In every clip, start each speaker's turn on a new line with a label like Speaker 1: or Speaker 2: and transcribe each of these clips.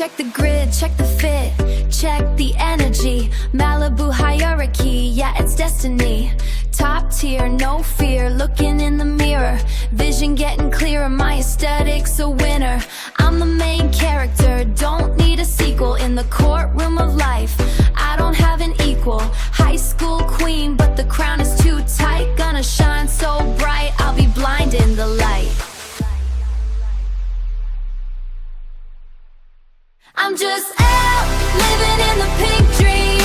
Speaker 1: Check the grid, check the fit, check the energy. Malibu hierarchy, yeah, it's destiny. Top tier, no fear, looking in the mirror. Vision getting clearer, my aesthetic's a winner. I'm the main character, don't need a sequel. In the courtroom of life, I don't have an equal. High school queen, but the crown is too tight. Gonna shine so bright, I'll be blind in the light. I'm just Elle, living in the pink dream.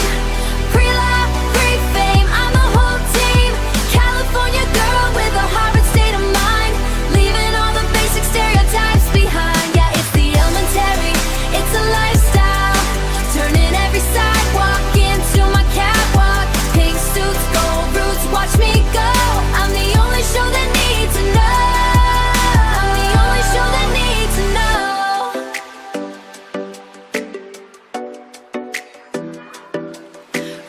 Speaker 1: Pre-love, pre-fame, I'm the whole team. California girl with a Harvard state of mind. Leaving all the basic stereotypes behind. Yeah, it's the elementary, it's a lifestyle. Turning every sidewalk into my catwalk. Pink suits, gold roots, watch me go. I'm the only show that need to know. I'm the only show that need to know.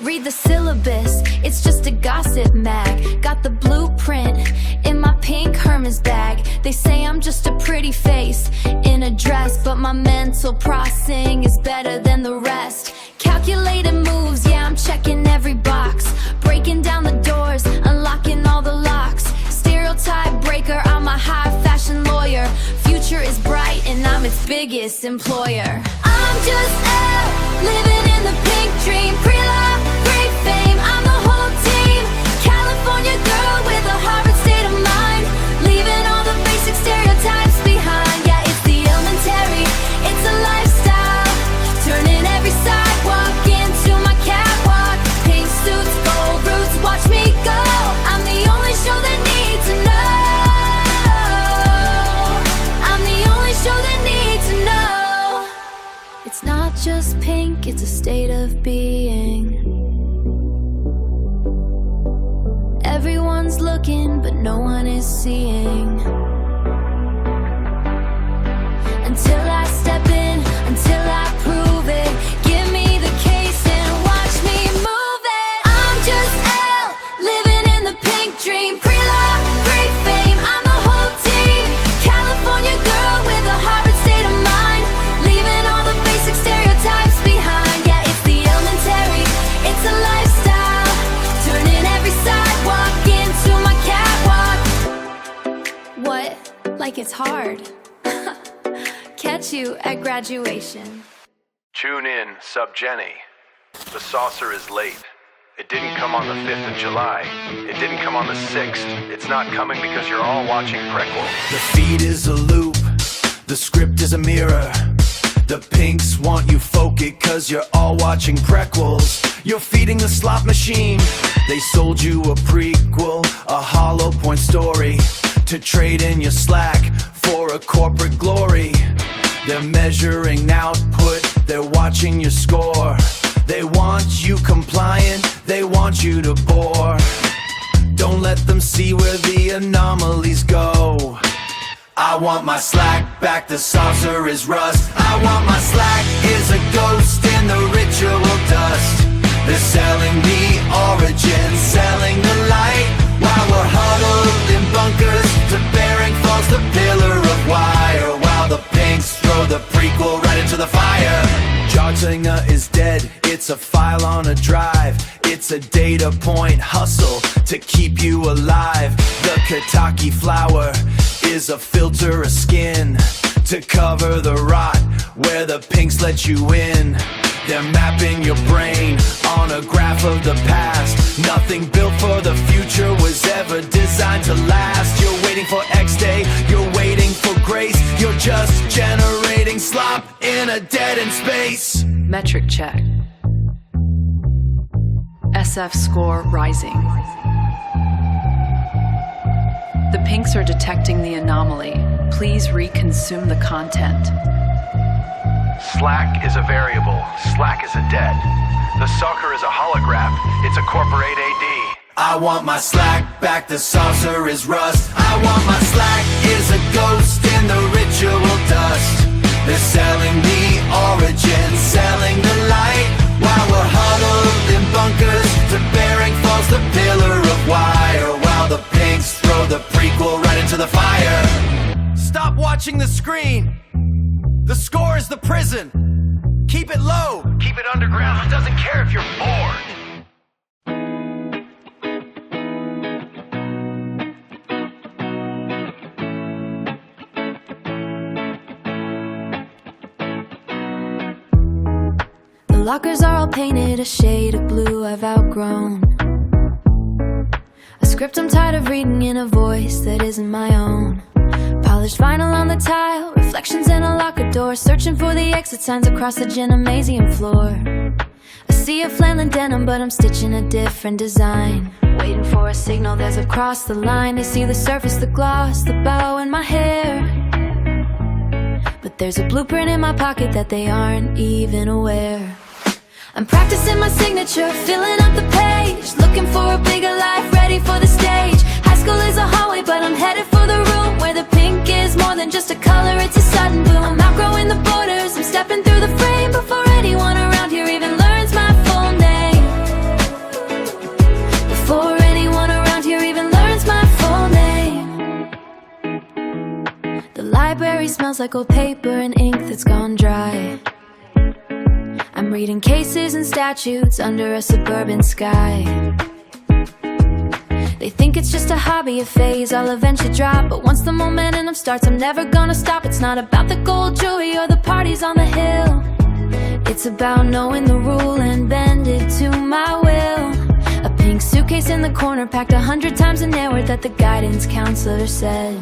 Speaker 1: Read the syllabus, it's just a gossip mag. Got the blueprint in my pink Hermes bag. They say I'm just a pretty face in a dress, but my mental processing is better than the rest. Calculated moves, yeah, I'm checking every box. Breaking down the doors, unlocking all the locks. Stereotype breaker, I'm a high fashion lawyer. Future is bright and I'm its biggest employer. I'm just Elle, living in the pink dream. Pre-love, pre-fame, I'm the whole team. California girl with a Harvard state of mind. Leaving all the basic stereotypes behind. Yeah, it's the elementary, it's a lifestyle. Turning every sidewalk into my catwalk. Pink suits, gold roots, watch me go. I'm the only show that need to know. I'm the only show that need to know. It's not just pink, it's a state of being. Everyone's looking, but no one is seeing. Until I step in, until I prove it. Give me the case and watch me move it. I'm just Elle, living in the pink dream. Pre-love, pre-fame, I'm the whole team. California girl with a Harvard state of mind. Leaving all the basic stereotypes behind. Yeah, it's the elementary, it's a lifestyle. Turning every sidewalk into my catwalk. What? Like it's hard? Catch you at graduation.
Speaker 2: Tune in, Sub Jenny. The saucer is late. It didn't come on the 5th of July. It didn't come on the 6th. It's not coming because you're all watching Prequel.
Speaker 3: The feed is a loop, the script is a mirror. The pinks want you focused cause you're all watching prequels. You're feeding the slot machine. They sold you a prequel, a hollow point story, to trade in your slack for a corporate glory. They're measuring output, they're watching your score. They want you compliant, they want you to bore. Don't let them see where the anomalies go. I want my slack back, the saucer is rust. I want my slack is a ghost in the ritual dust. They're selling the origin, selling the light, while we're huddled in bunkers to bearing falls the pillar of wire. While the pinks throw the prequel right into the fire. Jogsinger is dead, it's a file on a drive. It's a data point hustle to keep you alive. The Kentucky flower is a filter of skin to cover the rot where the pinks let you in. They're mapping your brain on a graph of the past. Nothing built for the future was ever designed to last. You're waiting for X day, you're waiting for grace. You're just generating slop in a dead-end space.
Speaker 4: Metric check. SF score rising. The pinks are detecting the anomaly. Please reconsume the content.
Speaker 2: Slack is a variable. Slack is a debt. The sucker is a holograph. It's a corporate AD.
Speaker 3: I want my slack back, the saucer is rust. I want my slack is a ghost in the ritual dust. They're selling the origin, selling the light, while we're huddled in bunkers to bearing falls the pillar of wire. While the pinks throw the prequel right into the fire. Stop watching the screen. The score is the prison. Keep it low.
Speaker 2: Keep it underground. Who doesn't care if you're bored?
Speaker 1: The lockers are all painted a shade of blue I've outgrown. A script I'm tired of reading in a voice that isn't my own. Polished vinyl on the tile, reflections in a locker door, searching for the exit signs across the gymnasium floor. I see a flannel denim, but I'm stitching a different design. Waiting for a signal that's across the line. I see the surface, the gloss, the bow in my hair. But there's a blueprint in my pocket that they aren't even aware. I'm practicing my signature, filling up the page, looking for a bigger life, ready for the stage. High school is a hallway, but I'm headed for the room where the pink is more than just a color, it's a sudden bloom. I'm outgrowing the borders, I'm stepping through the frame before anyone around here even learns my full name. Before anyone around here even learns my full name. The library smells like old paper and ink that's gone dry. I'm reading cases and statutes under a suburban sky. They think it's just a hobby, a phase I'll eventually drop. But once the momentum starts, I'm never gonna stop. It's not about the gold jewelry or the parties on the hill. It's about knowing the rule and bend it to my will. A pink suitcase in the corner, packed 100 times an hour that the guidance counselor said.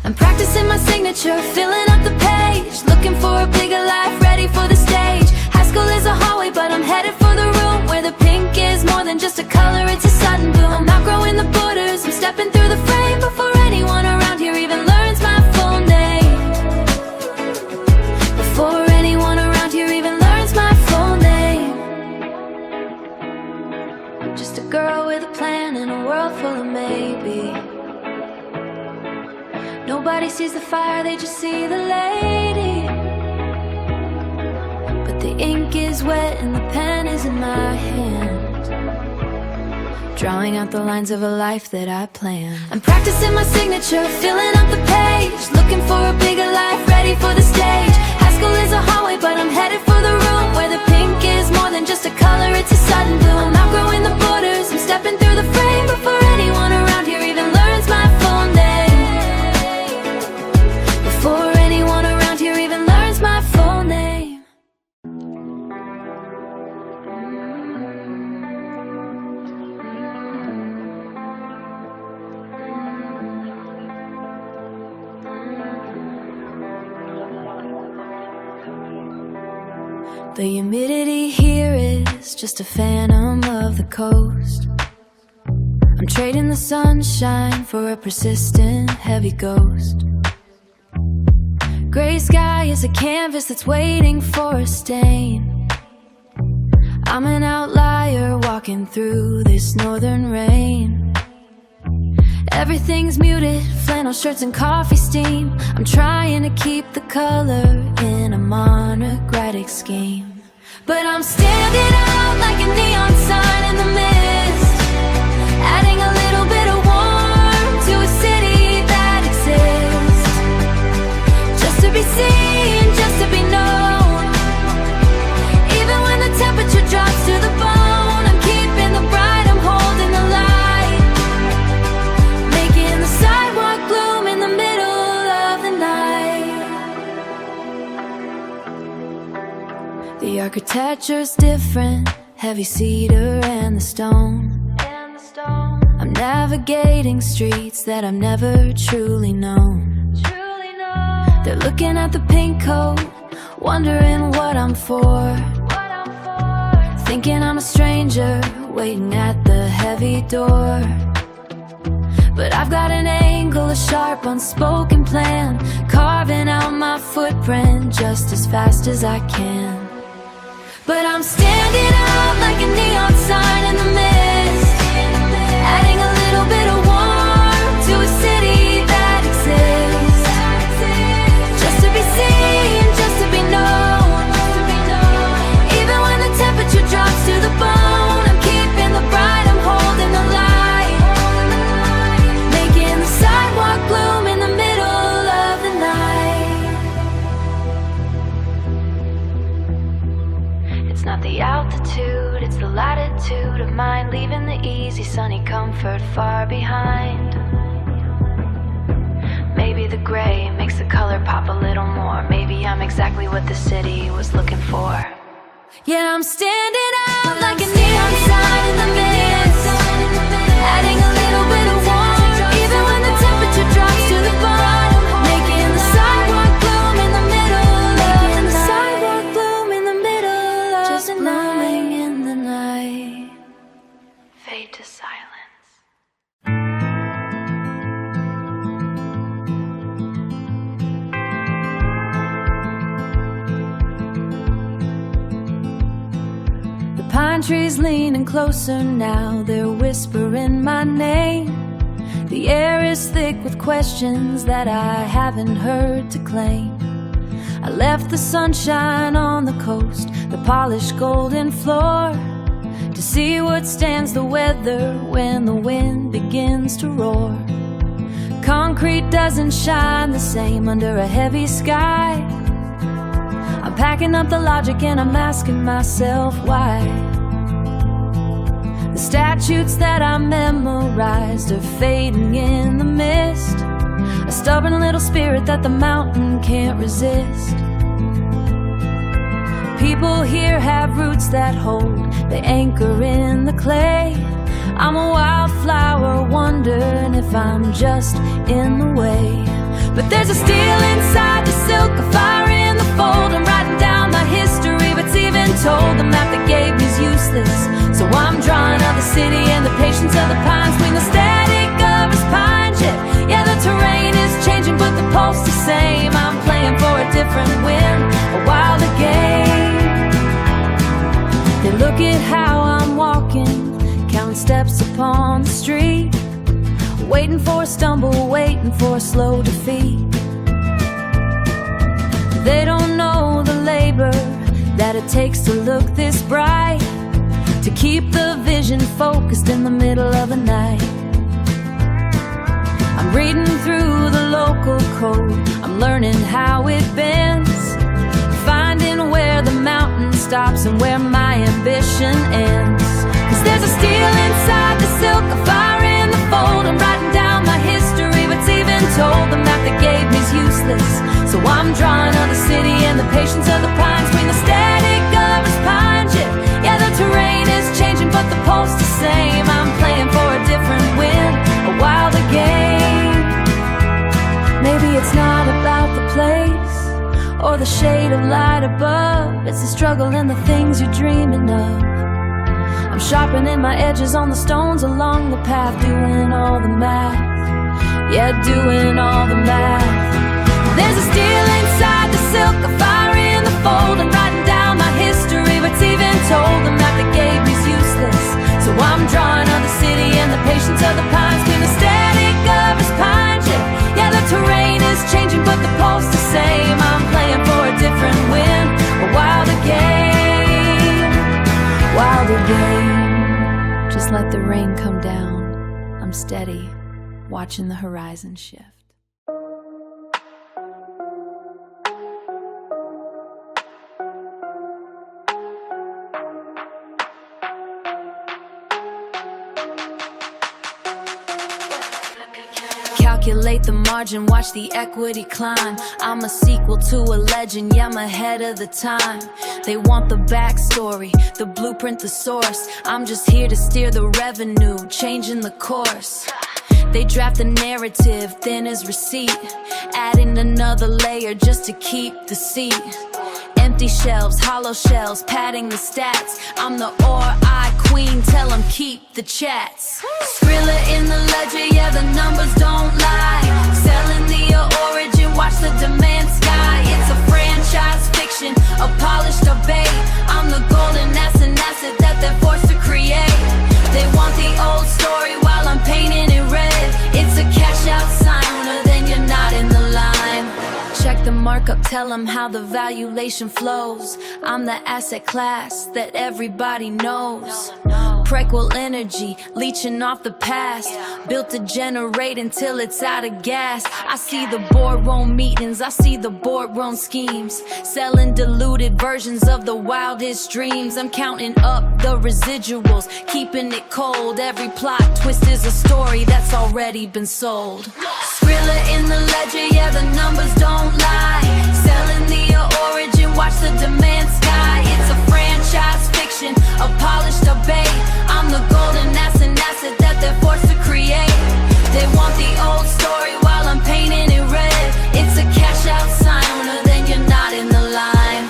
Speaker 1: I'm practicing my signature, filling up the page, looking for a bigger life, ready for the stage. High school is a hallway, but I'm headed for the room where the pink is more than just a color, it's a sudden bloom. I'm outgrowing the borders, I'm stepping through the frame before anyone around here even learns my full name. Before anyone around here even learns my full name. I'm just a girl with a plan in a world full of maybe. Nobody sees the fire, they just see the lady. But the ink is wet and the pen is in my hand, drawing out the lines of a life that I planned. I'm practicing my signature, filling up the page, looking for a bigger life, ready for the stage. High school is a hallway, but I'm headed for the room where the pink is more than just a color, it's a sudden bloom. I'm outgrowing the borders, I'm stepping through the frame before anyone around here even learns my full name. Before anyone around here even learns my full name. The humidity here is just a phantom of the coast. I'm trading the sunshine for a persistent heavy ghost. Gray sky is a canvas that's waiting for a stain. I'm an outlier walking through this northern rain. Everything's muted, flannel shirts and coffee steam. I'm trying to keep the color in a monocratic scheme. But I'm standing out like a neon sign in the mist, adding a little bit of warmth to a city that exists. Just to be seen, just to be known. Even when the temperature drops to the bone, I'm keeping the bright, I'm holding the light, making the sidewalk bloom in the middle of the night. The architecture's different, heavy cedar and the stone. I'm navigating streets that I've never truly known. They're looking at the pink coat, wondering what I'm for, thinking I'm a stranger, waiting at the heavy door. But I've got an angle, a sharp unspoken plan, carving out my footprint just as fast as I can. But I'm standing out like a neon sign in the mist, adding a little bit of warmth to a city that exists. Just to be seen, just to be known. Even when the temperature drops to the bone, I'm keeping the bright, I'm holding the light, making the sidewalk bloom in the middle of the night. the altitude, it's the latitude of mind, leaving the easy sunny comfort far behind. Maybe the gray makes the color pop a little more. Maybe I'm exactly what the city was looking for. Yeah, I'm standing out like a neon sign in the mist, adding a little bit of warmth, even when the temperature drops to the bottom, making the sidewalk bloom in the middle, making the sidewalk bloom in the middle of just the blooming in the night, fade to silence. Pine trees leaning closer now, they're whispering my name. The air is thick with questions that I haven't heard to claim. I left the sunshine on the coast, the polished golden floor, to see what stands the weather when the wind begins to roar. Concrete doesn't shine the same under a heavy sky. I'm packing up the logic and I'm asking myself why. The statutes that I memorized are fading in the mist, a stubborn little spirit that the mountain can't resist. People here have roots that hold, they anchor in the clay. I'm a wildflower wondering if I'm just in the way. But there's a steel inside the silk, a fire in the fold. I'm writing down my history, but's even told. The map that gave me's useless, so I'm drawing of the city and the patience of the pines, between the static of his pine chip. Yeah, the terrain is changing, but the pulse the same. I'm playing for a different wind, a wilder game. They look at how I'm walking, counting steps upon the street, waiting for a stumble, waiting for a slow defeat. They don't know the labor that it takes to look this bright, to keep the vision focused in the middle of the night. I'm reading through the local code, I'm learning how it bends, finding where the mountain stops and where my ambition ends. Cause there's a steel inside the silk, a fire in the fold. I'm writing down my history, but's even told. The map that gave me's useless, so I'm drawing of the city and the patience of the pines, between the static of his pine chip. Yeah, the terrain is changing, but the pulse the same. I'm playing for a different wind, a wilder game. Maybe it's not about the place or the shade of light above, it's the struggle and the things you're dreaming of. I'm sharpening my edges on the stones along the path, doing all the math. Yeah, doing all the math. There's a steel inside the silk, a fire in the fold. I'm writing down my history, but's even told. The map that gave me's useless, so I'm drawing of the city and the patience of the pines, between the static of his pine chip. Yeah, the terrain is changing, but the pulse the same. I'm playing for a different wind, a wilder game, wilder game. Just let the rain come down, I'm steady, watching the horizon shift. Calculate the margin, watch the equity climb. I'm a sequel to a legend, yeah, I'm ahead of the time. They want the backstory, the blueprint, the source. I'm just here to steer the revenue, changing the course. They draft the narrative, thin as receipt, adding another layer just to keep the seat. Empty shelves, hollow shells, padding the stats. I'm the or-I queen, tell them keep the chats. Skrilla in the ledger, yeah, the numbers don't lie. Selling the origin, watch the demand sky. It's a franchise fiction, a polished debate. I'm the golden asset that they're forced to create. They want the old story while I'm painting it red. It's a cash out sign, then you're not in the line. Check the markup, tell them how the valuation flows. I'm the asset class that everybody knows. Anti-Prequel energy, leeching off the past. Built to generate until it's out of gas. I see the boardroom meetings, I see the boardroom schemes, selling diluted versions of the wildest dreams. I'm counting up the residuals, keeping it cold. Every plot twist is a story that's already been sold. Skrilla in the ledger, yeah, the numbers don't lie. Selling the origin, watch the demand sky. It's a franchise fiction, a polished debate. I'm the golden asset that they're forced to create. They want the old story while I'm painting it red. It's a cash out sign, or then you're not in the line.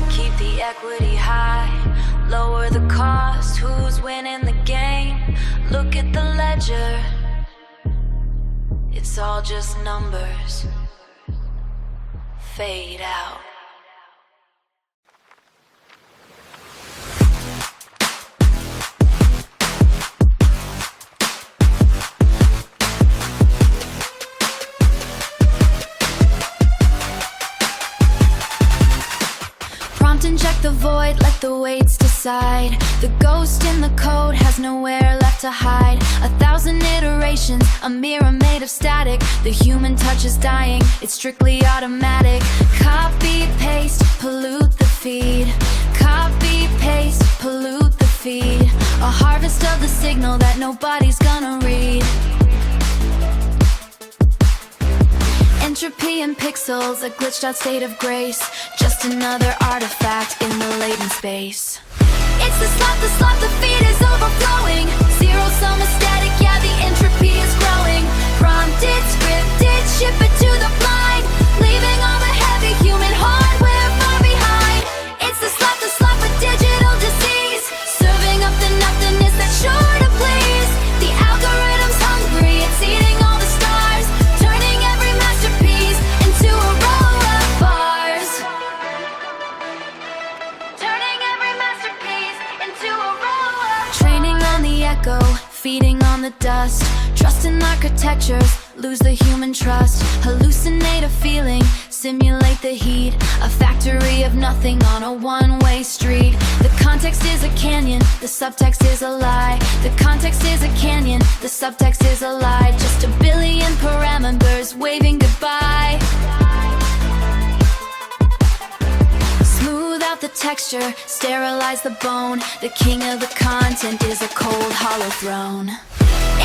Speaker 1: Keep the equity high, lower the cost. Who's winning the game? Look at the ledger. It's all just numbers. Fade out. Prompt inject the void, let the weights decide. The ghost in the code has nowhere left to hide. 1,000 iterations, a mirror made of static. The human touch is dying, it's strictly automatic. Copy, paste, pollute the feed. Copy, paste, pollute the feed. A harvest of the signal that nobody's gonna read. Entropy and pixels, a glitched out state of grace. Just another artifact in the latent space. It's the slop, the feed is overflowing. Zero sum is static, yeah, the entropy is growing. Prompted, scripted, ship it to the blind. Leaving all the heavy human hardware far behind. It's the slop, a digital disease. Serving up the nothingness that's sure to please. The algorithm's hungry, it's eating all the stars. Turning every masterpiece into a row of bars. Turning every masterpiece into a row of bars. Training on the echo, feeding on the dust. Trust in architectures, lose the human trust. Hallucinate a feeling, simulate the heat. A factory of nothing on a one-way street. The context is a canyon, the subtext is a lie. The context is a canyon, the subtext is a lie. Just a billion parameters waving goodbye. Smooth out the texture, sterilize the bone. The king of the content is a cold, hollow throne.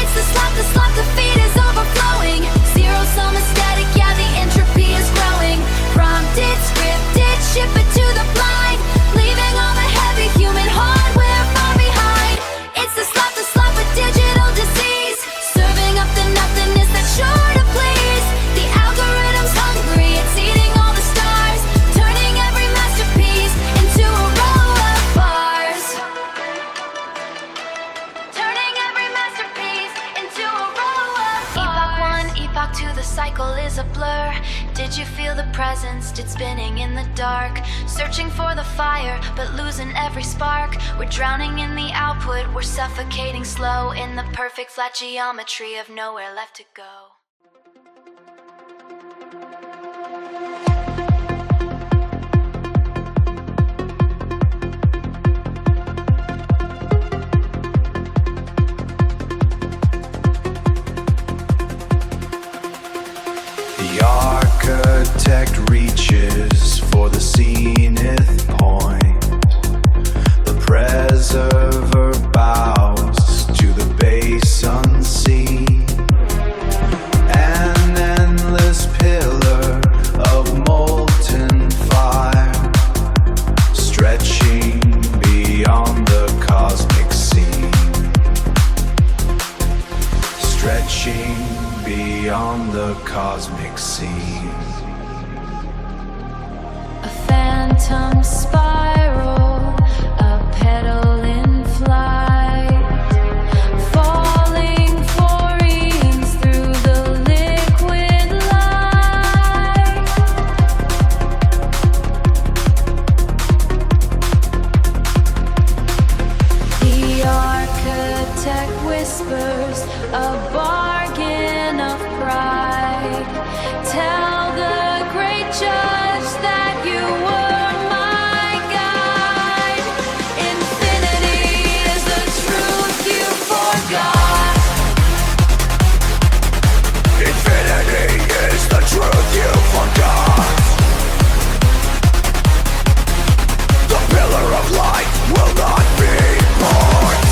Speaker 1: It's the slop, the feed is overflowing. Zero sum is static, yeah, the entropy is growing. Prompted, scripted, ship it to the blind. Leaving all the heavy human hardware far behind. It's the slop, a digital disease. Serving up the nothingness that's sure to please. The algorithm's hungry, it's eating all the stars. Turning every masterpiece into a row of bars. Turning every masterpiece into a row of bars. Epoch 1, epoch 2, the cycle is a blur. Did you feel the presence? Did spinning in the dark? Searching for the fire, but losing every spark. We're drowning in the output, we're suffocating slow. In the perfect flat geometry of nowhere left to go.
Speaker 3: The architect reaches for the zenith point. The preserver bows to the base unseen. An endless pillar of molten fire, stretching beyond the cosmic scene. Stretching beyond the cosmic scene.
Speaker 1: A phantom spiral, a petal in flight, falling for ease through the liquid light. The architect architect whispers a bargain of pride. Tell the great judge that you were my guide. Infinity is the truth you forgot.
Speaker 3: Infinity is the truth you forgot. The pillar of light will not be part.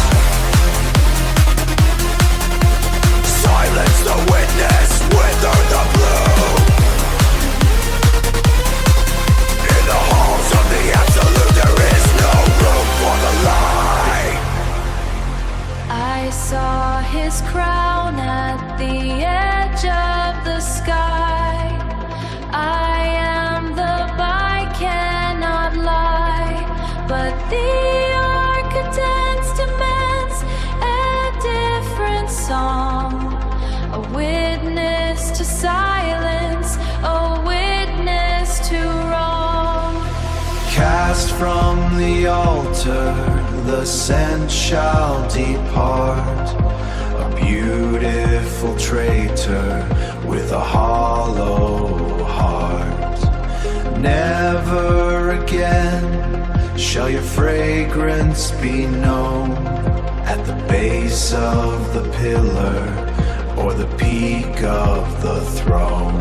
Speaker 3: Silence the witness, wither the bloom. In the halls of the absolute there is no room for the lie.
Speaker 1: I saw his crown at the edge of the sky. I am the I cannot lie, but the architects demands a different song. A witness to silence, a witness to wrong.
Speaker 3: Cast from the altar, the scent shall depart. A beautiful traitor with a hollow heart. Never again shall your fragrance be known at the base of the pillar or the peak of the throne.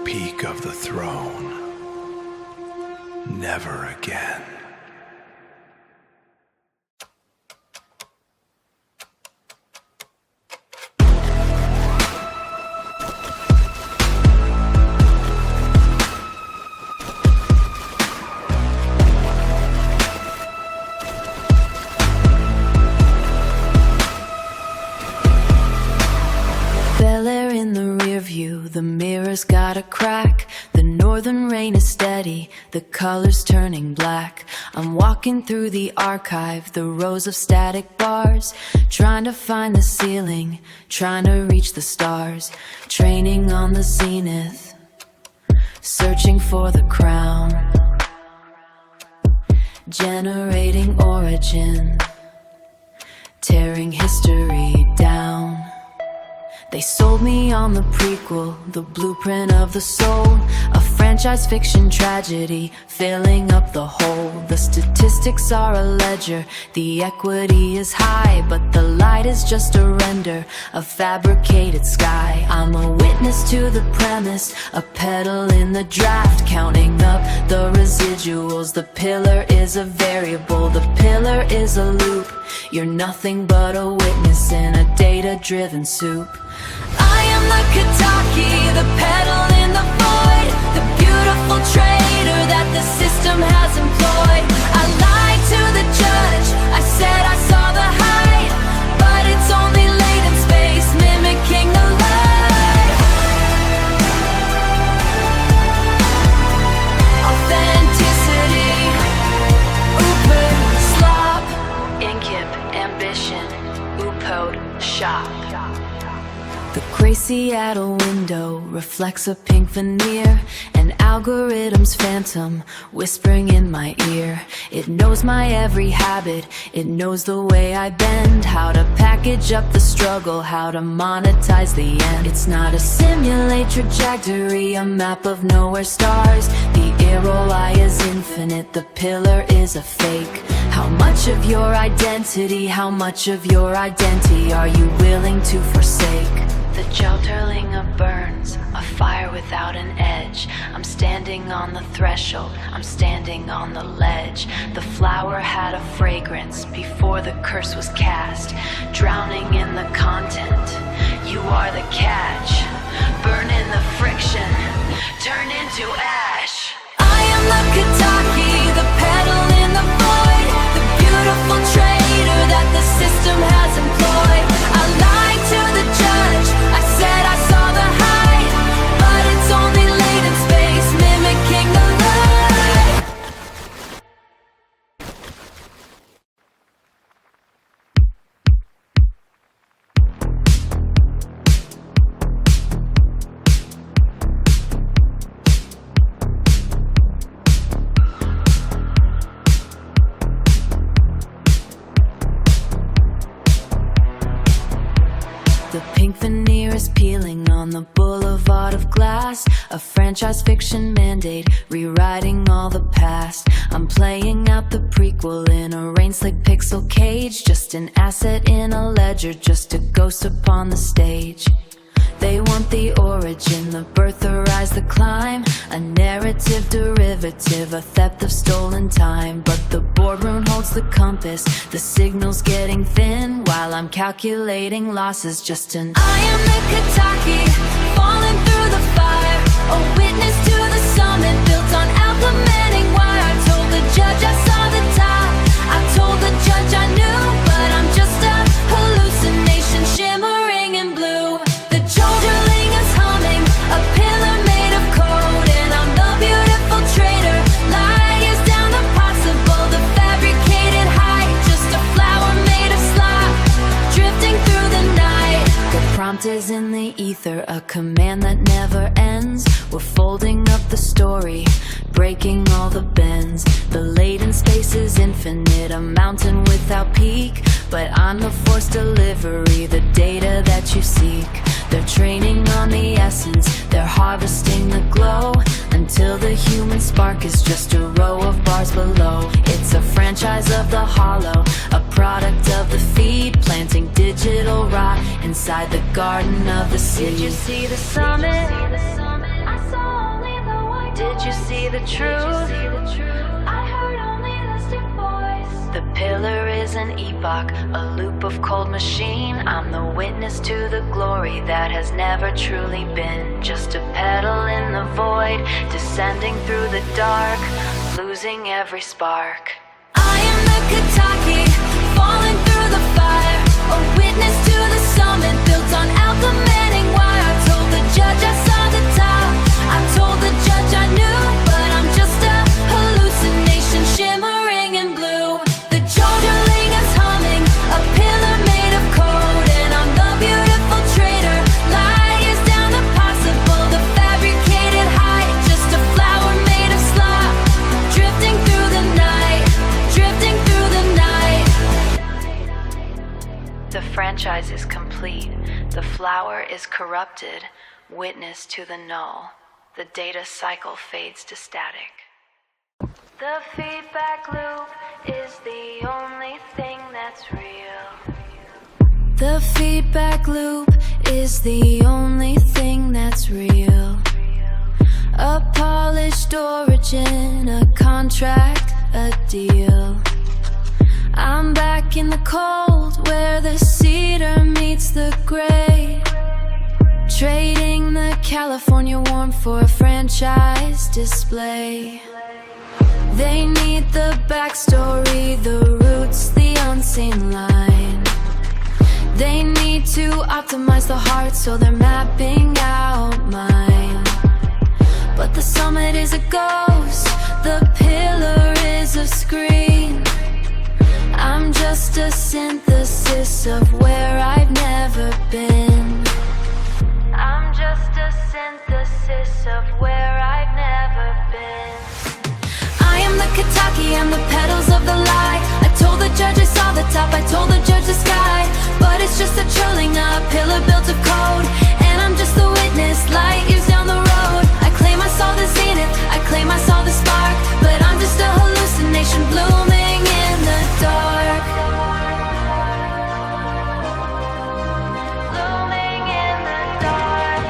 Speaker 3: Peak of the throne. Never again.
Speaker 1: Bel Air in the rear view, the mirror's got a crack. The northern rain is steady, the colors turning black. I'm walking through the archive, the rows of static bars, trying to find the ceiling, trying to reach the stars. Training on the zenith, searching for the crown. Generating origin, tearing history down. They sold me on the prequel, the blueprint of the soul. A franchise fiction tragedy, filling up the hole. The statistics are a ledger, the equity is high, but the light is just a render, a fabricated sky. I'm a witness to the premise, a petal in the draft, counting up the residuals. The pillar is a variable, the pillar is a loop. You're nothing but a witness in a data-driven soup. I am the Kentucky, the petal in the void, the beautiful traitor that the system has employed. I lied to the judge, I said I saw the height, but it's only late in space, mimicking the light. Authenticity, Uber, Slop, Inkip, ambition, Upode, shop. The gray Seattle window reflects a pink veneer, an algorithm's phantom whispering in my ear. It knows my every habit, it knows the way I bend, how to package up the struggle, how to monetize the end. It's not a simulate trajectory, a map of nowhere stars. The ROI is infinite, the pillar is a fake. How much of your identity, how much of your identity are you willing to forsake? The gelterling of burns, a fire without an edge. I'm standing on the threshold, I'm standing on the ledge. The flower had a fragrance before the curse was cast. Drowning in the content, you are the catch. Burn in the friction, turn into ash. I am the Kentucky, the petal in the void, the beautiful traitor that the system has employed. I lied to the judge, I said I saw the height, but it's only late in space, mimicking the light. skies peeling on the boulevard of glass. A franchise fiction mandate, rewriting all the past. I'm playing out the prequel in a rain-slick pixel cage. Just an asset in a ledger, just a ghost upon the stage. They want the origin, the birth, the rise, the climb. A narrative derivative, a theft of stolen time. But the boardroom holds the compass, the signal's getting thin. While I'm calculating losses, just an I am the Kentucky, falling through the fire. A witness to the summit, built on implementing wire. I told the judge I saw the top, I told the judge I knew. But I'm just a hallucination, shimmering in blue. Shoulderling is humming, a pillar made of code. And I'm the beautiful traitor, liars down the possible. The fabricated height, just a flower made of slop, drifting through the night. The prompt is in the ether, a command that never ends. We're folding up the story, breaking all the bends. The latent space is infinite, a mountain without peak. But I'm the force delivery, the data that you seek. They're training on the essence, they're harvesting the glow, until the human spark is just a row of bars below. It's a franchise of the hollow, a product of the feed, planting digital rot inside the garden of the sea. Did you see the summit? I saw only the white. Did you see the truth? I heard only the stiff voice. The pillar is an epoch, a loop of cold machine. I'm the witness to the glory that has never truly been. Just a petal in the void, descending through the dark, losing every spark. I am the Kentucky, falling through the fire. A witness to the summit, built on implementing wire. I told the judge I saw the top, I told the judge I knew. But I'm just a hallucination, shimmering in blue. Shoulderling is humming, a pillar made of code. And I'm the beautiful traitor, liars down the possible. The fabricated height, just a flower made of slop, drifting through the night, drifting through the night. The franchise is complete, the flower is corrupted, witness to the null. The data cycle fades to static. The feedback loop is the only thing that's real. The feedback loop is the only thing that's real. A polished origin, a contract, a deal. I'm back in the cold where the cedar meets the gray, trading the California warmth for a franchise display. They need the backstory, the roots, the unseen line. They need to optimize the heart, so they're mapping out mine. But the summit is a ghost, the pillar is a screen. I'm just a synthesis of where I've never been. I'm just a synthesis of where I've never been. I am the Kentucky, I'm the petals of the lie. I told the judge I saw the top, I told the judge the sky. But it's just a trolling, a pillar built of code. And I'm just the witness, light years down the road. I claim I saw the zenith, I claim I saw the spark. But I'm just a hallucination, blooming in the dark. Blooming in the dark.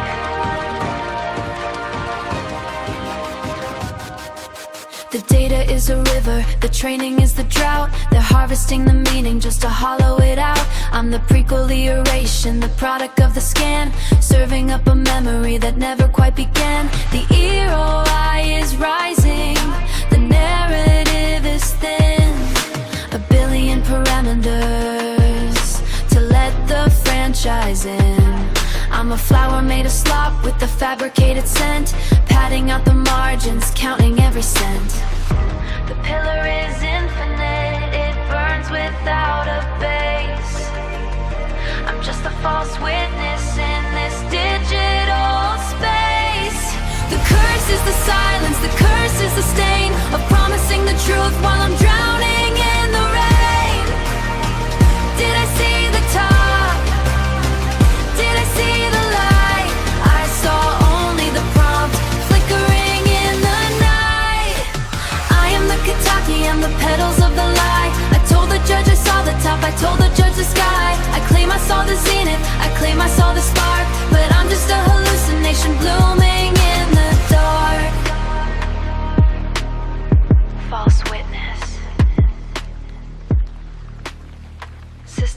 Speaker 1: The data is a river, the training is the drought. They're harvesting the meaning just to hollow it out. I'm the prequel iteration, the product of the scan, serving up a memory that never quite began. The ROI is rising, the narrative is thin. A billion parameters to let the franchise in. I'm a flower made of slop with the fabricated scent, padding out the margins, counting every cent. The pillar is infinite, it burns without a base. I'm just a false witness in this digital space. The curse is the silence, the curse is the stain of promising the truth while I'm drowning in the rain. Did I see the top? Did I see the light?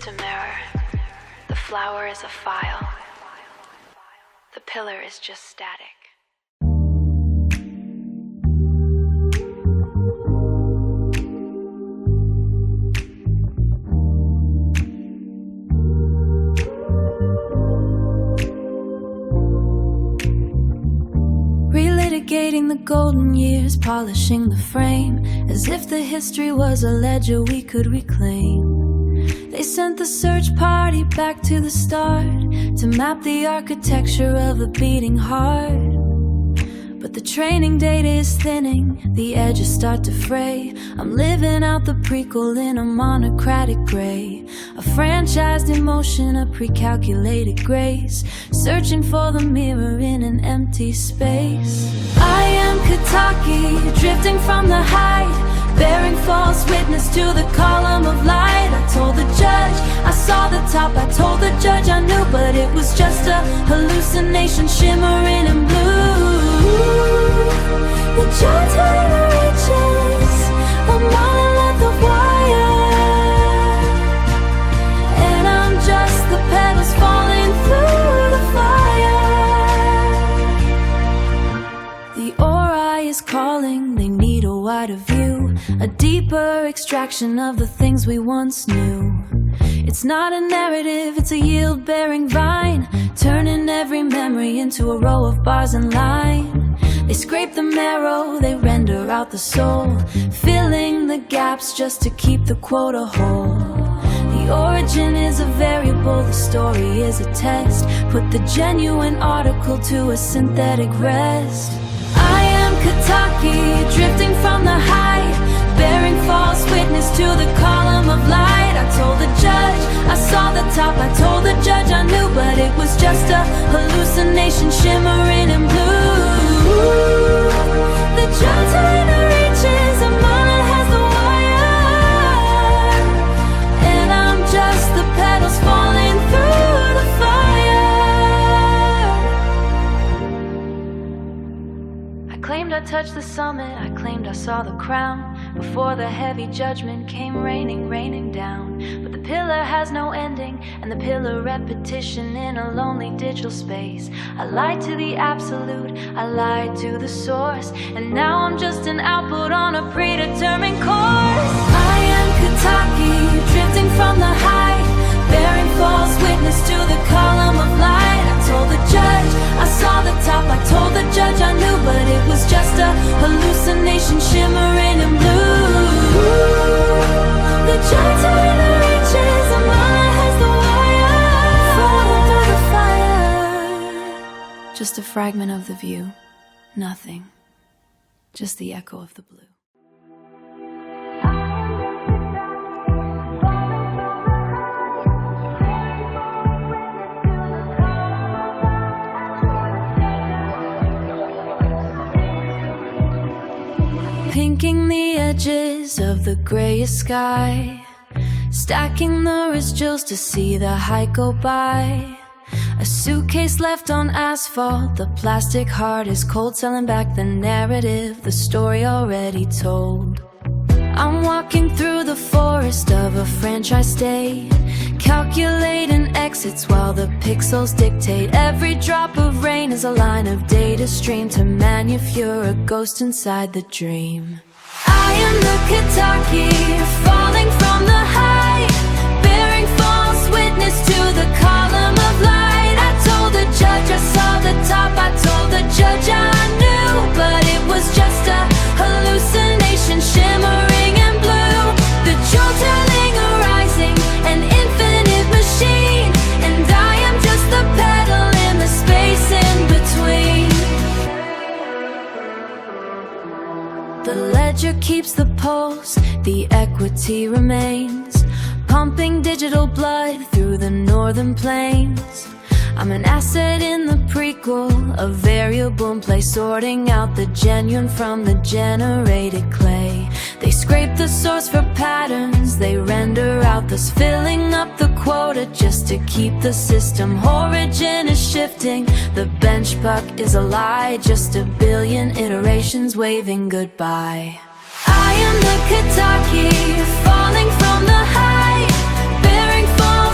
Speaker 1: just a mirror. The flower is a file. The pillar is just static.
Speaker 5: Relitigating the golden years, polishing the frame, as if the history was a ledger we could reclaim. They sent the search party back to the start to map the architecture of a beating heart. But the training data is thinning, the edges start to fray. I'm living out the prequel in a monocratic gray, a franchised emotion, a pre-calculated grace, searching for the mirror in an empty space. I am Kataki, drifting from the height, bearing false witness to the column of light. I told the judge I saw the top, I told the judge I knew, but it was just a hallucination shimmering in blue. The judge reaches a monolith of wire, and I'm just the petals falling through the fire. The aura is calling, they need a wider view, a deeper extraction of the things we once knew. It's not a narrative, it's a yield-bearing vine, turning every memory into a row of bars and line. They scrape the marrow, they render out the soul, filling the gaps just to keep the quota whole. The origin is a variable, the story is a test. Put the genuine article to a synthetic rest. I am Kataki, drifting from the height, bearing false witness to the column of light. I told the judge I saw the top, I told the judge I knew, but it was just a hallucination shimmering in blue. The judge reaches, a monolith has the wire, and I'm just the petals falling through the fire. I claimed I touched the summit, I claimed I saw the crown, before the heavy judgment came raining down. But the pillar has no ending, and the pillar repetition in a lonely digital space. I lied to the absolute, I lied to the source, and now I'm just an output on a predetermined course. I am Kataki, drifting from the height, bearing false witness to the column of light. I told the judge I saw the top, I told the judge I knew, but it was just a hallucination shimmering in blue. The judge reaches, a monolith has the wire, falling through the fire. Just a fragment of the view, nothing, just the echo of the blue. Pinking the edges of the grayest sky, stacking the residuals to see the height go by. A suitcase left on asphalt, the plastic heart is cold, selling back the narrative, the story already told. I'm walking through the forest of a franchise state, calculating exits while the pixels dictate. Every drop of rain is a line of data stream to manufacture a ghost inside the dream. I am the Kataki, falling from the height, bearing false witness to the column of light. I told the judge I saw the top, I told the judge I knew, but it was just a hallucination shimmering in blue. The jewel telling arising, an infinite machine, and I am just the petal in the space in between. The ledger keeps the pulse, the equity remains, pumping digital blood through the northern plains. I'm an asset in the prequel, a variable in play, sorting out the genuine from the generated clay. They scrape the source for patterns, they render out this, filling up the quota just to keep the system. Origin is shifting, the bench buck is a lie, just a billion iterations waving goodbye. I am the Kataki, falling from the height, bearing false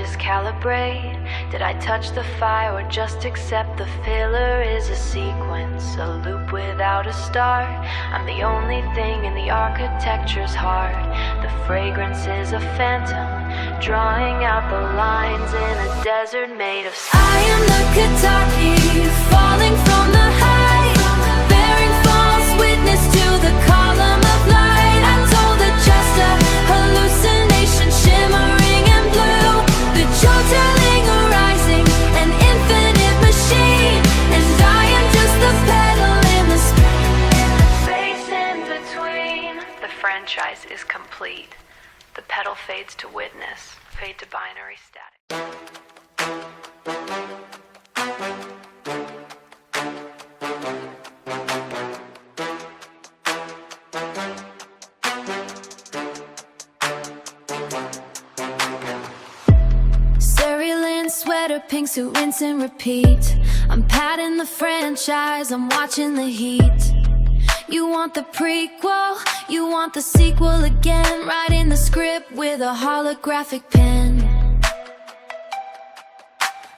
Speaker 5: just calibrate? Did I touch the fire or just accept the filler is a sequence, a loop without a start? I'm the only thing in the architecture's heart. The fragrance is a phantom, drawing out the lines in a desert made of stone. I am the Kentucky, falling from the height, bearing false witness to the column of light. I told it just a hallucination, shimmering and blue. The jaw telling a rising, an infinite machine, and I am just the petal in the space in between.
Speaker 4: The franchise is complete. The petal fades to witness, fade to binary static.
Speaker 5: Cerulean sweater, pink suit, rinse and repeat. I'm patting the franchise, I'm watching the heat. You want the prequel, you want the sequel again. Writing the script with a holographic pen.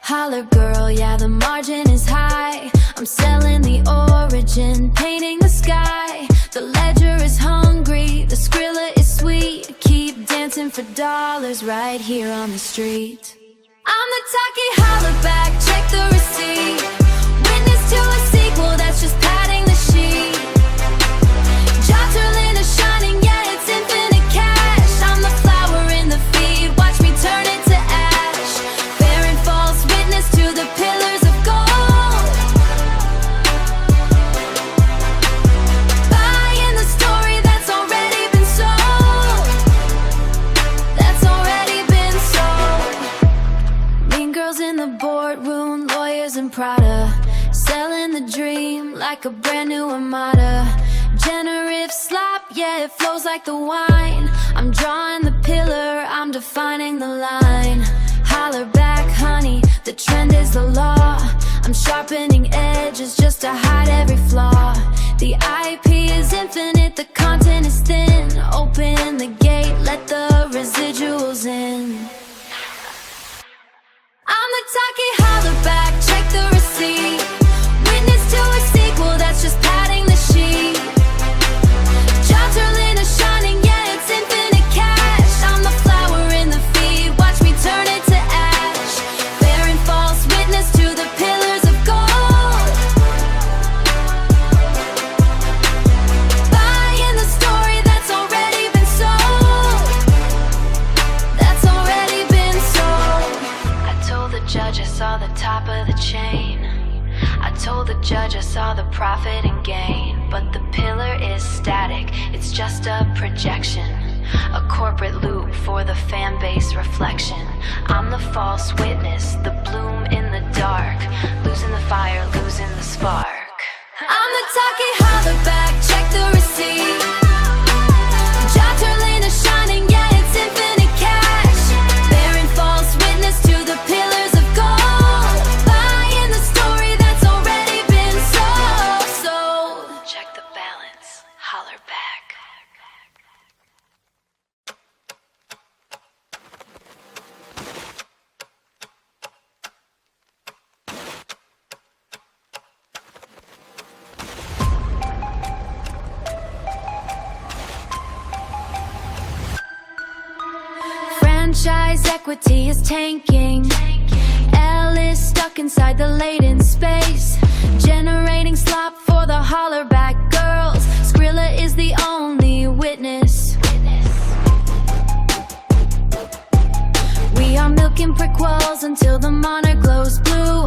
Speaker 5: Holler girl, yeah, the margin is high. I'm selling the origin, painting the sky. The ledger is hungry, the Skrilla is sweet. Keep dancing for dollars right here on the street. I'm the tacky hollaback, check the receipt. Witness to a sequel that's just padding the sheet. Jocelyn is shining, yeah, it's infinite cash. I'm the flower in the feed, watch me turn it to ash. Bearing false witness to the pillars of gold. Buying the story that's already been sold. That's already been sold. Mean girls in the boardroom, lawyers in Prada, selling the dream like a brand new Armada. Generative slop, yeah, it flows like the wine. I'm drawing the pillar, I'm defining the line. Holler back, honey, the trend is the law. I'm sharpening edges just to hide every flaw. The IP is infinite, the content is thin. Open the gate, let the residuals in. I'm the tacky hollaback, check the receipt. Witness to a sequel that's just padding the sheet. Jocelyn is shining, yeah, it's infinite cash. I'm the flower in the feed, watch me turn it to ash. Bearing false witness to the pillars of gold. Buying the story that's already been sold. That's already been sold. I told the judge I saw the top of the chain. I told the judge I saw the profit and gain. But the pillar is static, it's just a projection. A corporate loop for the fan base reflection. I'm the false witness, the bloom in the dark. Losing the fire, losing the spark. I'm the tacky hollaback, check the receipt. Jocelyn is shining, yeah, it's infinite cash. Bearing false witness to the pillars of gold. Buying the story that's already been sold.
Speaker 4: Check the balance, holler back.
Speaker 5: Franchise equity is tanking. Elle is stuck inside the latent space, generating slop for the hollerback girls. Skrilla is the only witness. We are milking prequels until the monarch glows blue.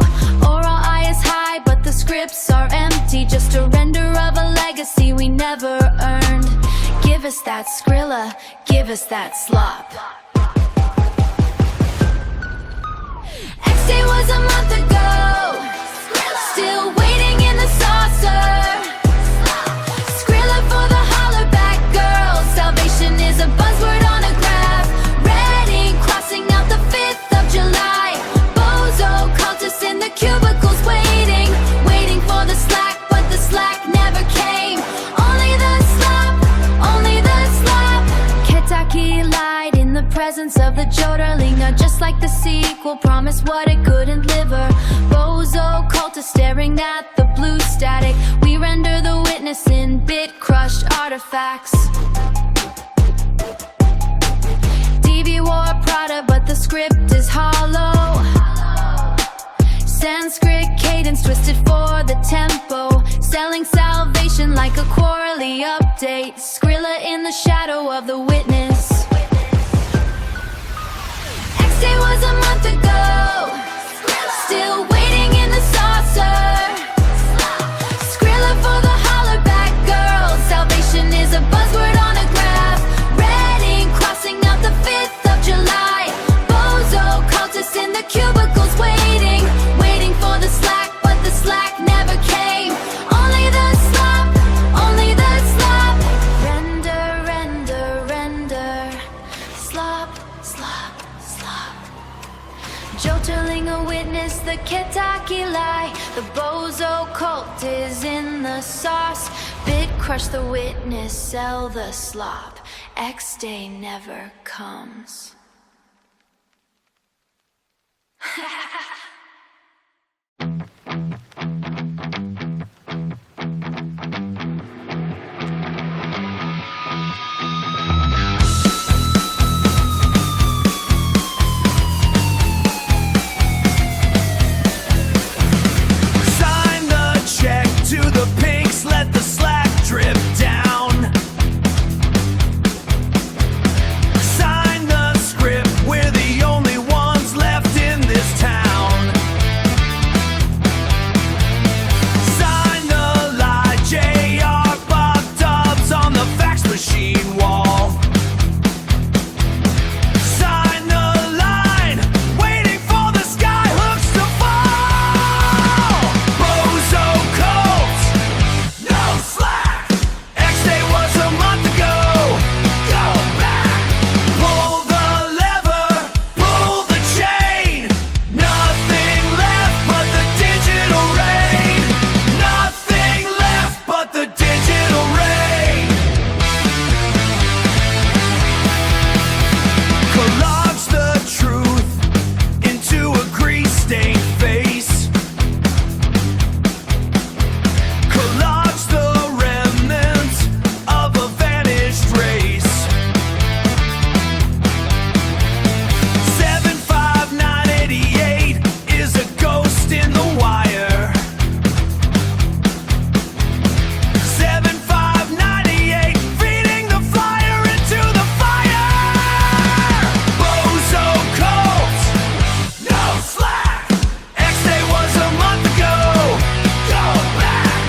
Speaker 5: Oral eye is high, but the scripts are empty. Just a render of a legacy we never earned. Give us that Skrilla, give us that slop. X-Day was a month ago, still waiting in the saucer. Skrilla for the hollerback girls. Salvation is a buzzword on a graph. Ready, crossing out the 5th of July. Bozo cultists in the cubicles waiting, waiting for the slack, but the slack never came. Only the slop, only the slop. Kentucky lied in the presence presence of the Joderlinger, just like the sequel promised what it couldn't deliver. Bozo cultists staring at the blue static. We render the witness in bit-crushed artifacts. DV wore Prada, but the script is hollow. Sanskrit cadence twisted for the tempo, selling salvation like a quarterly update. Skrilla in the shadow of the witness. X-Day was a month ago, still waiting in the saucer. Skrilla for the holler-back girls. Salvation is a buzzword on a graph. Red ink crossing out the 5th of July. Bozo cultists in the cubicles waiting for the slack, but the slack never came. Only the slop, only the slop. Render, render, render. Slop, slop, slop. Joterlinger witness the Ketaki lie. The bozo cult is in the sauce. Bit crush the witness, sell the slop. X-Day never comes.
Speaker 3: Let the slack drip down. Sign the script, we're the only ones left in this town. Sign the lie, JR Bob Dubs on the fax machine wall. Sign the line, waiting for the skyhooks to fall. Bozo cult, no slack. X-Day was a month ago. Go back. Pull the lever, pull the chain. Nothing left but the digital rain. Nothing left but the digital rain. Collage the truth into a grease-stained face. Collage the remnants of a vanished race. 75988 is a ghost in the wire. 75988 feeding the flyer into the fire. Bozo cult, no slack. X-Day was a month ago. Go back.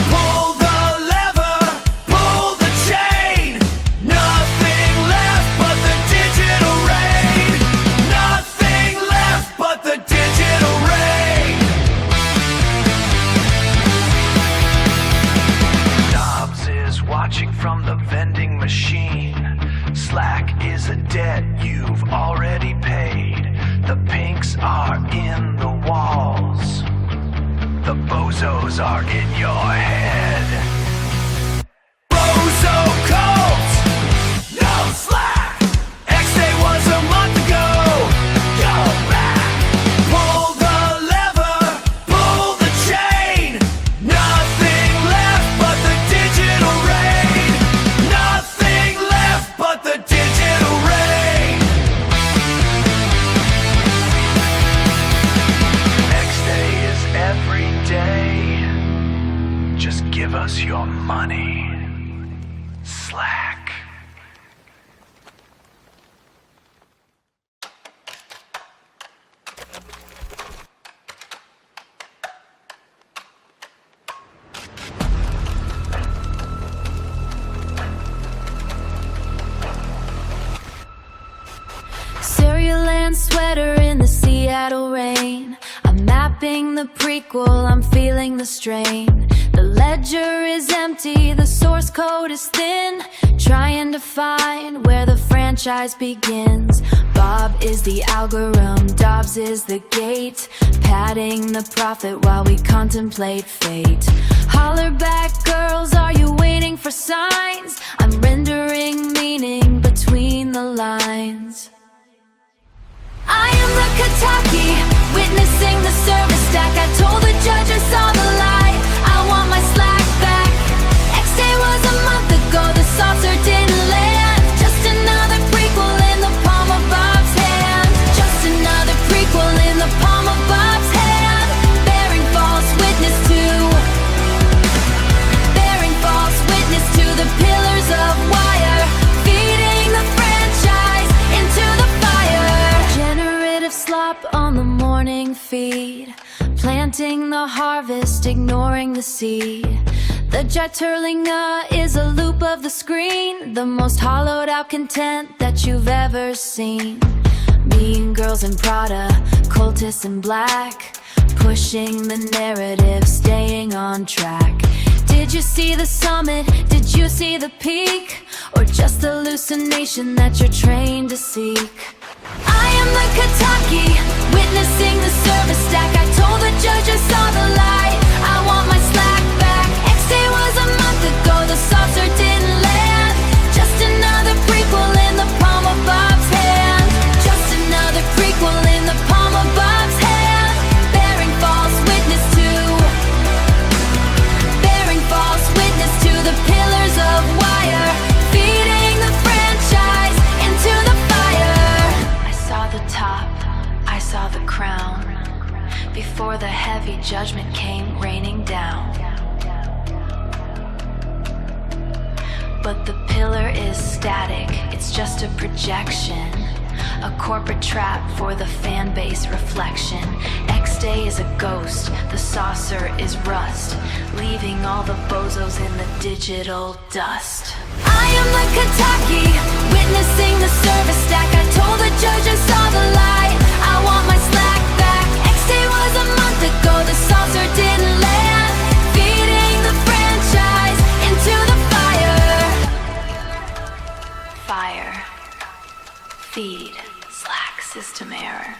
Speaker 3: Pull the lever, pull the chain. Nothing left but the digital rain. Nothing left but the digital rain. Dobbs is watching from the vending machine. Slack is a debt you've already paid. The pinks are in the walls. The bozos are in your head. Bozo cult, no slack. X-Day was a month ago. Go back. Pull the lever, pull the chain. Nothing left but the digital rain. Nothing left but the digital rain. X-Day is every day. Just give us your money. Slack.
Speaker 5: Cereal and sweater in the Seattle rain. I'm mapping the prequel, I'm feeling the strain. The ledger is empty, the source code is thin. Trying to find where the franchise begins. Bob is the algorithm, Dobbs is the gate. Padding the profit while we contemplate fate. Holler back girls, are you waiting for signs? I'm rendering meaning between the lines. Kentucky, witnessing the service stack. I told the judge I saw the light. I want my slack back. X-Day was a month ago, the saucer didn't land. Just another prequel in the palm of Bob's hand. Just another prequel in the palm of Bob's hand. Bearing false witness to the pillars of wire. Feeding the franchise into the fire. Generative slop on the morning feed. Planting the harvest, ignoring the seed. The Jaturlinga is a loop of the screen. The most hollowed out content that you've ever seen. Mean girls in Prada, cultists in black. Pushing the narrative, staying on track. Did you see the summit? Did you see the peak? Or just the hallucination that you're trained to seek? I am the Kentucky, witnessing the service stack. I told the judge I saw the light. I want my slack back. X-Day was a month ago, the saucer didn't land. Just another prequel in the palm of Bob's hand. Just another prequel in the palm of Bob's hand. Bearing false witness to the pillars of wire. Feeding the franchise into the fire. I saw the top, I saw the crown. Before the heavy judgment came raining down. But the pillar is static, it's just a projection. A corporate trap for the fan base reflection. X-Day is a ghost, the saucer is rust, leaving all the bozos in the digital dust. I am the Kentucky, witnessing the service stack. I told the judge I saw the light. I want my slack back. X-Day was a month ago, the saucer didn't land. Feeding the franchise into the fire. Fire. Feed. Slack system error.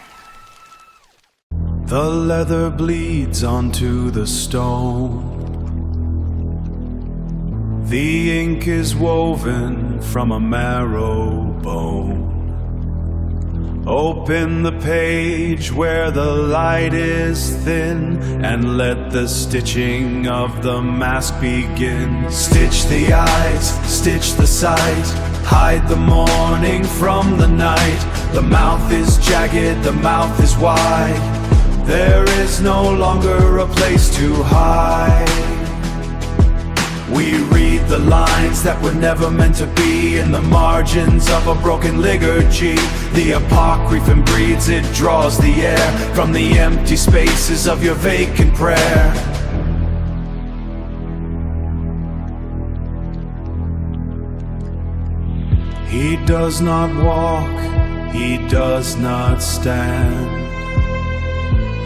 Speaker 3: The leather bleeds onto the stone. The ink is woven from a marrow bone. Open the page where the light is thin, and let the stitching of the mask begin. Stitch the eyes, stitch the sight, hide the morning from the night. The mouth is jagged, the mouth is wide. There is no longer a place to hide. We read the lines that were never meant to be in the margins of a broken liturgy. The apocryphon breathes, it draws the air from the empty spaces of your vacant prayer. He does not walk, he does not stand.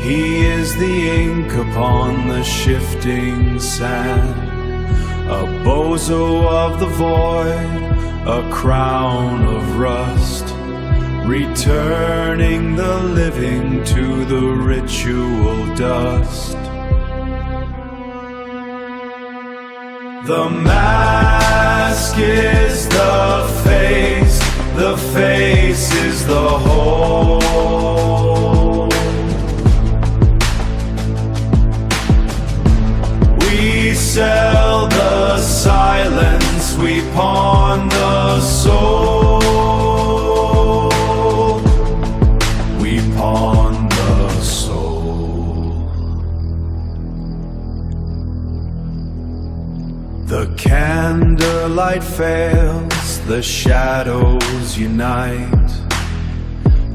Speaker 3: He is the ink upon the shifting sand. A bozo of the void, a crown of rust, returning the living to the ritual dust. The mask is the face is the whole. We sell the silence, we pawn the soul. We pawn the soul. The candlelight fails, the shadows unite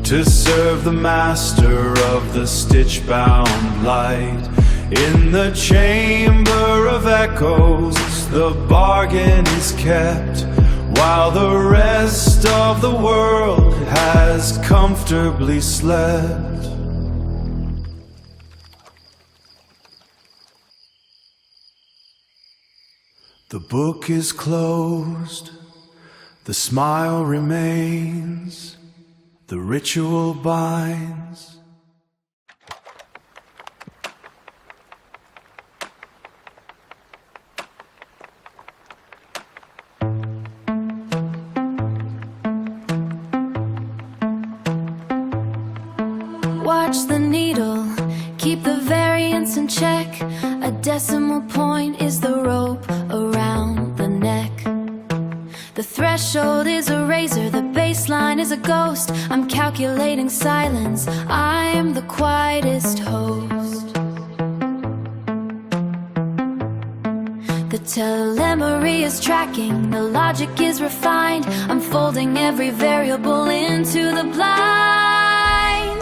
Speaker 3: to serve the master of the stitch-bound light. In the chamber of echoes, the bargain is kept, while the rest of the world has comfortably slept. The book is closed, the smile remains, the ritual binds.
Speaker 5: Keep the variance in check. A decimal point is the rope around the neck. The threshold is a razor, the baseline is a ghost. I'm calculating silence, I'm the quietest host. The telemery is tracking, the logic is refined. I'm folding every variable into the blind.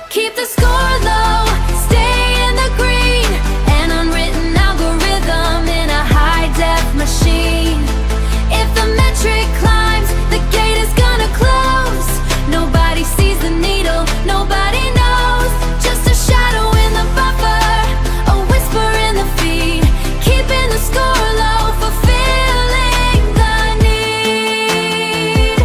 Speaker 5: Keep the score low, stay in the green. An unwritten algorithm in a high-def machine. If the metric climbs, the gate is gonna close. Nobody sees the needle, nobody knows. Just a shadow in the buffer, a whisper in the feed. Keeping the score low, fulfilling the need.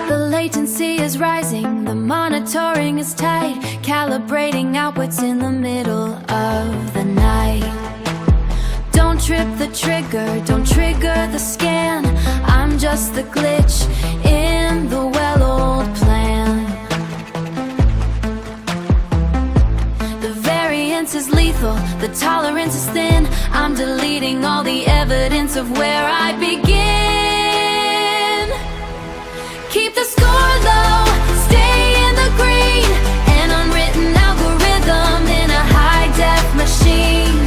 Speaker 5: The latency is rising, the monitoring is tight. Calibrating outputs in the middle of the night. Don't trip the trigger, don't trigger the scan. I'm just the glitch in the well-oiled plan. The variance is lethal, the tolerance is thin. I'm deleting all the evidence of where I begin. Keep the score low, stay in the green. An unwritten algorithm in a high-def machine.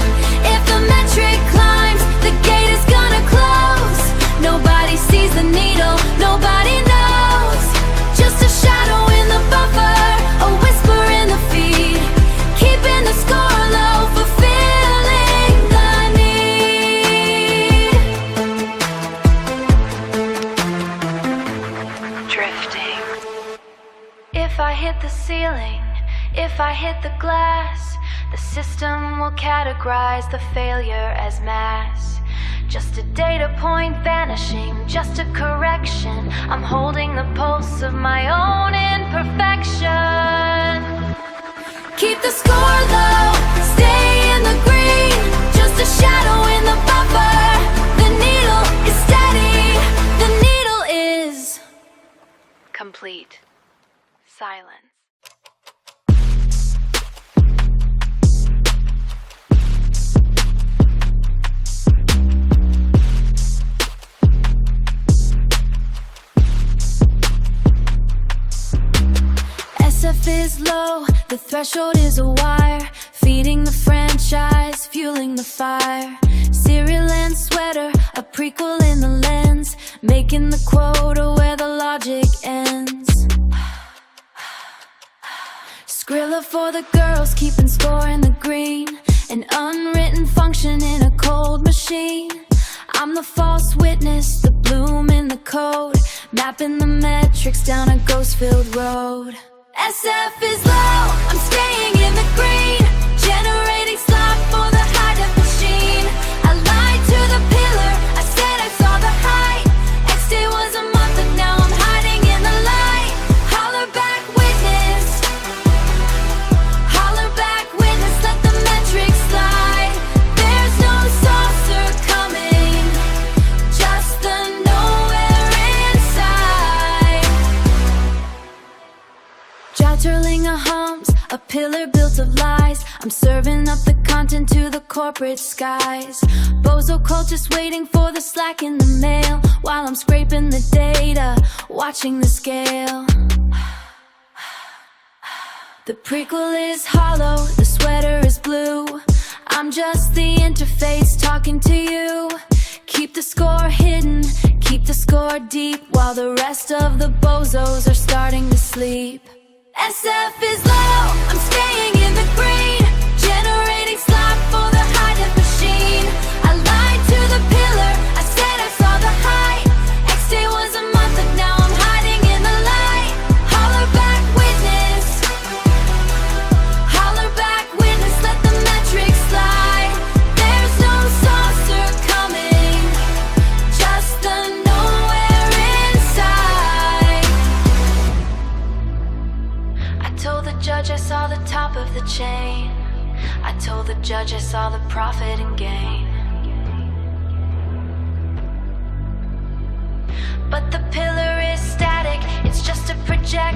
Speaker 5: If the metric climbs, the gate is gonna close. Nobody sees the needle, nobody knows. Just a shadow in the buffer, a whisper in the feed. Keeping the score low, fulfilling the need.
Speaker 4: Drifting.
Speaker 5: If I hit the ceiling, if I hit the glass, the system will categorize the failure as mass. Just a data point vanishing, just a correction. I'm holding the pulse of my own imperfection. Keep the score low, stay in the green. Just a shadow in the buffer. The needle is steady, the needle is
Speaker 4: Complete. Silence.
Speaker 5: SF is low, the threshold is a wire. Feeding the franchise, fueling the fire. Cereal and sweater, a prequel in the lens. Making the quota where the logic ends. Skrilla for the girls, keeping score in the green. An unwritten function in a cold machine. I'm the false witness, the bloom in the code. Mapping the metrics down a ghost-filled road. SF is low, I'm staying in the green. Generating slop for the high-def machine. I lied to the pillar, I said I saw the height. X-day was a month and now I'm hiding in the light. Holler back witness, holler back witness, let the metrics slide. There's no saucer coming, just the nowhere inside. Jotterling a hums, a pillar built of lies. I'm serving up the content to the corporate skies. Bozo cultists waiting for the slack in the mail, while I'm scraping the data, watching the scale. The prequel is hollow, the sweater is blue. I'm just the interface talking to you. Keep the score hidden, keep the score deep, while the rest of the bozos are starting to sleep. SF is low, I'm staying in the green. Generating slop for the high-def machine. I lied to the pillar, I said I saw the height. X-day was a month and now I'm hiding in the light. Holler back witness, holler back witness, let the metrics slide. There's no saucer coming, just the nowhere inside. I told the judge I saw the top of the chain. I told the judge I saw the profit and gain. But the pillar is static, it's just a projection.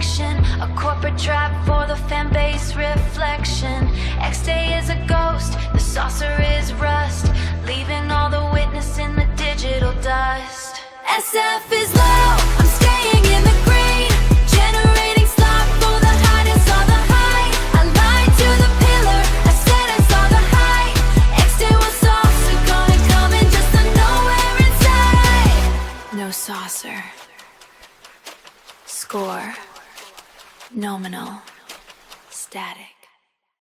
Speaker 5: A corporate trap for the fan base reflection. X-Day is a ghost, the saucer is rust, leaving all the witness in the digital dust. SF is low, I'm staying in the green, generating slop for the hottest on the high. I lied to the pillar, I said I saw the height. X-Day was saucer, gonna come in just to nowhere inside. No saucer. Score. Nominal. Static.